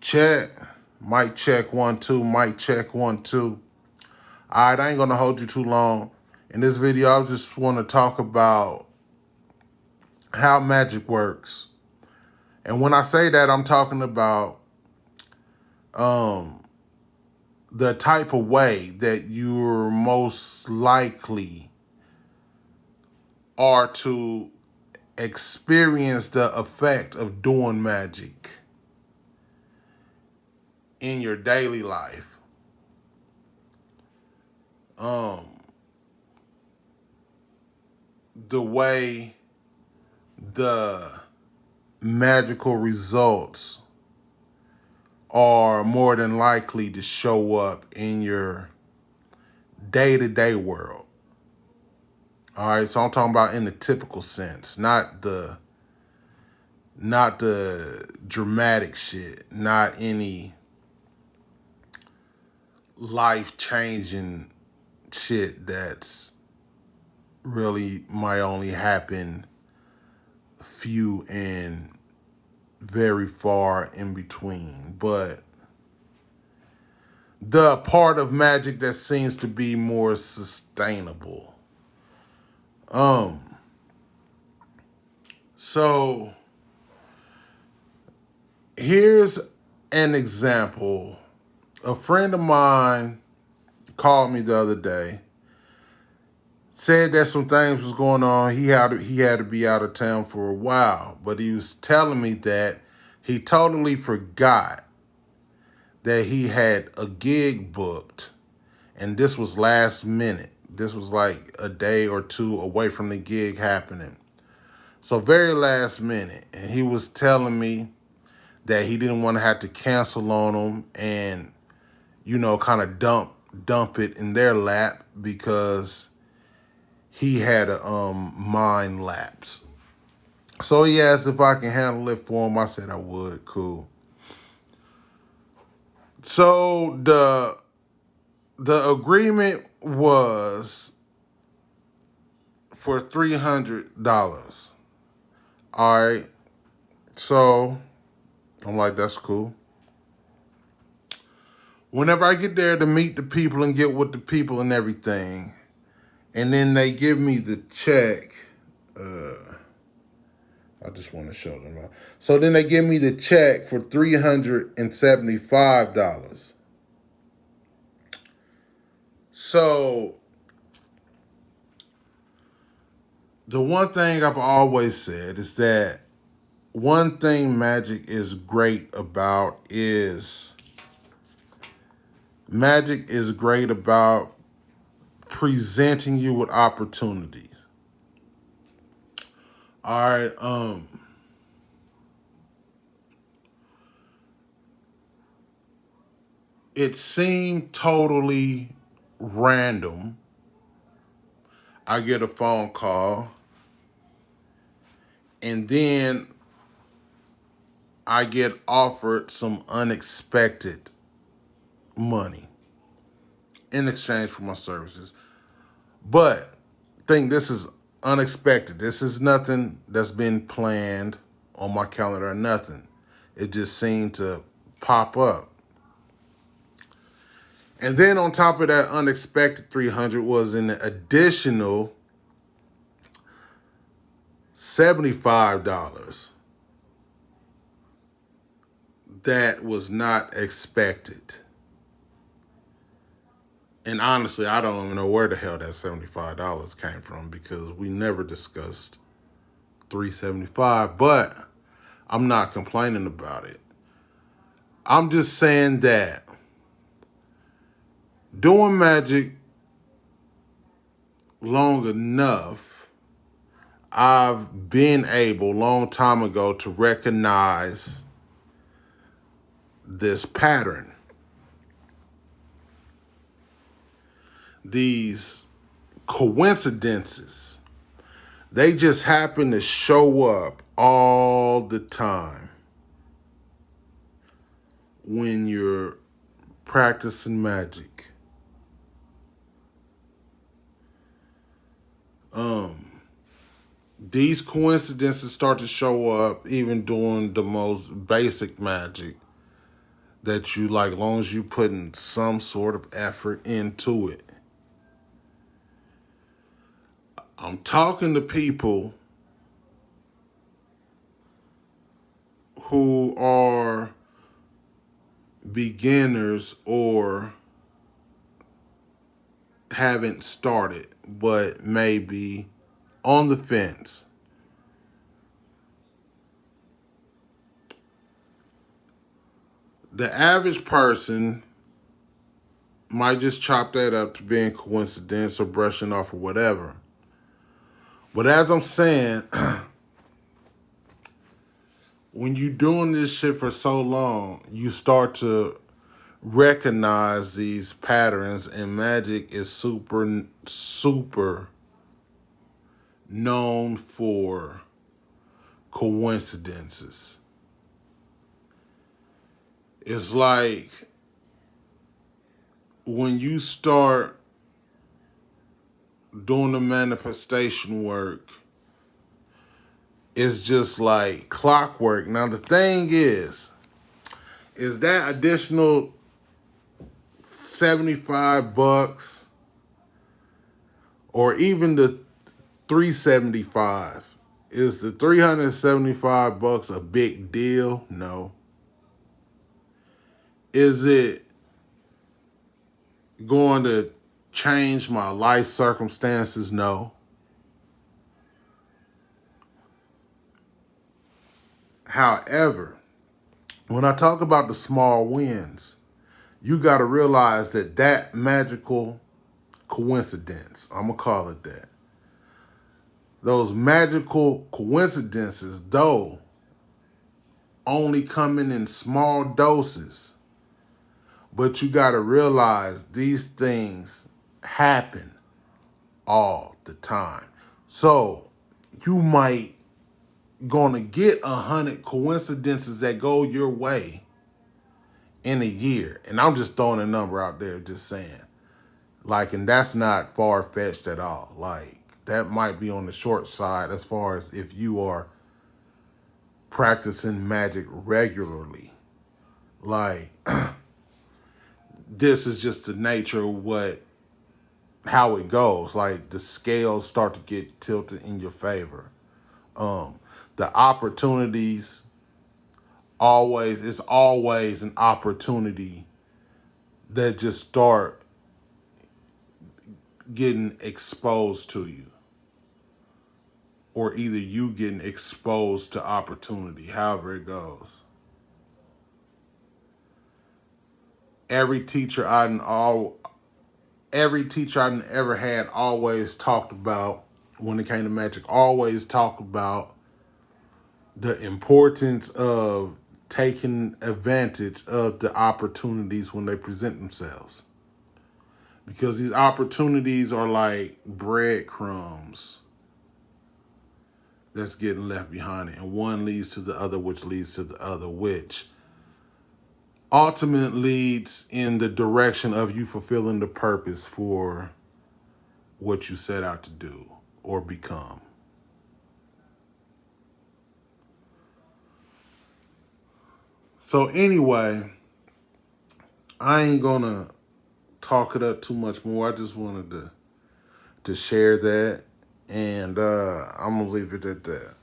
Check. Mic check 1 2. Mic check 1 2. All right, I ain't gonna hold you too long. In this video, I just want to talk about how magic works. And when I say that, I'm talking about the type of way that you're most likely are to experience the effect of doing magic in your daily life. The way the magical results are more than likely to show up in your day-to-day world. All right, so I'm talking about in the typical sense, not the dramatic shit, not any life-changing shit that's really might only happen few and very far in between. But the part of magic that seems to be more sustainable. So here's an example. A friend of mine called me the other day, said that some things was going on. He had to be out of town for a while, but he was telling me that he totally forgot that he had a gig booked, and this was last minute. This was like a day or two away from the gig happening. So very last minute. And he was telling me that he didn't want to have to cancel on them and, kind of dump it in their lap because he had a mind lapse. So he asked if I can handle it for him. I said I would. Cool. So the agreement was for $300. All right. So I'm like, that's cool. Whenever I get there to meet the people and get with the people and everything, and then they give me the check, I just want to show them out. So then they give me the check for $375. So the one thing I've always said is that one thing magic is great about presenting you with opportunities. All right, it seemed totally random. I get a phone call, and then I get offered some unexpected money in exchange for my services. But think this is unexpected. This is nothing that's been planned on my calendar or nothing. It just seemed to pop up. And then on top of that unexpected 300 was an additional $75 that was not expected. And honestly, I don't even know where the hell that $75 came from because we never discussed $375, but I'm not complaining about it. I'm just saying that doing magic long enough, I've been able long time ago to recognize this pattern. These coincidences, they just happen to show up all the time when you're practicing magic. These coincidences start to show up even doing the most basic magic. that you like, as long as you putting some sort of effort into it. I'm talking to people who are beginners or haven't started, but maybe on the fence. The average person might just chop that up to being coincidence or brushing off or whatever. But as I'm saying, when you're doing this shit for so long, you start to recognize these patterns, and magic is super known for coincidences. It's like when you start doing the manifestation work, it's just like clockwork. Now the thing is that additional $75 or even the $375, is the $375 a big deal? No. Is it going to change my life circumstances? No. However, when I talk about the small wins, you got to realize that magical coincidence, I'm going to call it that, those magical coincidences, though, only coming in small doses. But you got to realize these things happen all the time. So you might gonna get 100 coincidences that go your way in a year. And I'm just throwing a number out there, just saying. Like, and that's not far-fetched at all. Like, that might be on the short side as far as if you are practicing magic regularly. Like, this is just the nature of how it goes. Like, the scales start to get tilted in your favor. The opportunities it's always an opportunity that just start getting exposed to you, or either you getting exposed to opportunity, however it goes. Every teacher I ever had always talked about, when it came to magic, always talked about the importance of taking advantage of the opportunities when they present themselves. Because these opportunities are like breadcrumbs that's getting left behind it. And one leads to the other, which leads to the other, which ultimately leads in the direction of you fulfilling the purpose for what you set out to do or become. So anyway, I ain't gonna talk it up too much more. I just wanted to share that, and I'm gonna leave it at that.